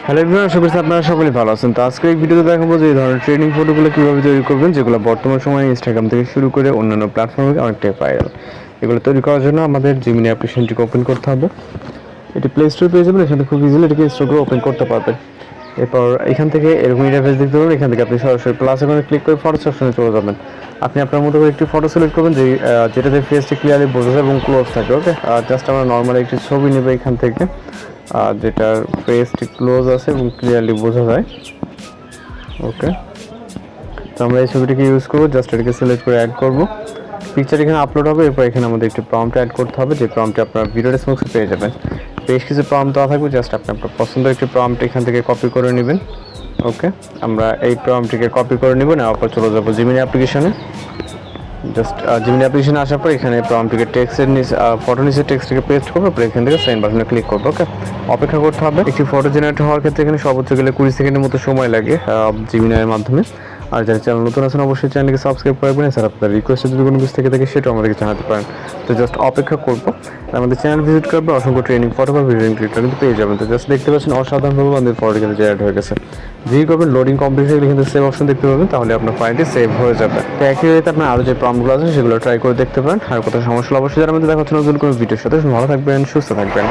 Hello everyone, আশা করছি আপনারা সকলেই ভালো আছেন। তো আজকে এই ভিডিওতে দেখাবো যে এই ধরনের ট্রেনিং ফটোগুলো কীভাবে তৈরি করবেন, যেগুলো বর্তমান সময়ে ইনস্টাগ্রাম থেকে শুরু করে অন্যান্য প্ল্যাটফর্মে অনেকটাই ভাইরাল। এগুলো তৈরি করার জন্য আমাদের জিমিনি অ্যাপ্লিকেশনটিকে ওপেন করতে হবে। এটি প্লে স্টোরে পেয়ে যাবেন, এখানে খুব ইজিলি এটাকে ইনস্টল করে ওপেন করতে পারবেন। এরপর এখান থেকে এরকম ইন্টারফেস দেখতে পাবেন। এখান থেকে আপনি সরাসরি প্লাস এখানে ক্লিক করে ফটো অপশনে চলে যাবেন। আপনি আপনার মতো করে একটি ফটো সিলেক্ট করবেন যেটাতে ফেসটি ক্লিয়ারলি বোঝা যায় এবং ক্লোজ থাকে। ওকে, জাস্ট আমরা নর্মালি একটি ছবি নেব এখান থেকে, যেটার ফেসটি ক্লোজ আছে এবং ক্লিয়ারলি বোঝা যায়। ওকে, তো আমরা এই ছবিটিকে ইউজ করবো। জাস্ট এটাকে সিলেক্ট করে অ্যাড করব। পিকচার এখানে আপলোড হবে। এরপর এখানে আমাদের একটি প্রম্পট অ্যাড করতে হবে, যে প্রম্পটে আপনারা ভিডিও ডেসক্রিপশনে পেয়ে যাবেন। বেশ কিছু প্রম্পট দেওয়া থাকবে, জাস্ট আপনি আপনার পছন্দের একটি প্রম্পট এখান থেকে কপি করে নেবেন। ওকে, আমরা এই প্রম্পটটিকে কপি করে নেব, নেওয়ার পর চলে যাবো জিমিনি অ্যাপ্লিকেশনে। জাস্ট জিমিনি অ্যাপ্লিকেশনে আসার পর এখানে প্রম্পটটিকে টেক্সটের নিচে ফটো নিচে টেক্সটটিকে পেস্ট করবো। পরে এখান থেকে সেন্ড বাটনে ক্লিক করবো। ওকে, অপেক্ষা করতে হবে। একটি ফটো জেনারেট হওয়ার ক্ষেত্রে এখানে সর্বোচ্চ গেলে 20 সেকেন্ডের মতো সময় লাগে জিমিনির মাধ্যমে। আর যারা চ্যানেল নতুন আছেন অবশ্যই চ্যানেলকে সাবস্ক্রাইব করবেন। এছাড়া আপনার রিকোয়েস্টে যদি কোনো কিছু থেকে থাকে সেটাও আমাদেরকে জানাতে পারেন। তো জাস্ট অপেক্ষা করবো। আমাদের চ্যানেল ভিজিট করবে, অসংখ্য ট্রেনিং ফটো বা ভিডিও ক্লিপটা কিন্তু পেয়ে যাবেন। তো জাস্ট দেখতে পাচ্ছেন অসাধারণভাবে আমাদের ফটো কিন্তু জেনারেট হয়ে গেছে। যেই করবেন লোডিং কমপ্লিট হয়ে গেলে কিন্তু সেভ অপশন দেখতে পাবেন, তাহলে আপনার ফাইলটি সেভ হয়ে যাবে। তো একই ওয়েতে আপনার আরও যে প্রম্পটগুলো আছে সেগুলো ট্রাই করে দেখতে পারেন। আর কোথাও সমস্যা অবশ্যই জানাবেন। দেখা হচ্ছে নতুন কোনো ভিডিওর সাথে। ভালো থাকবেন, সুস্থ থাকবেন।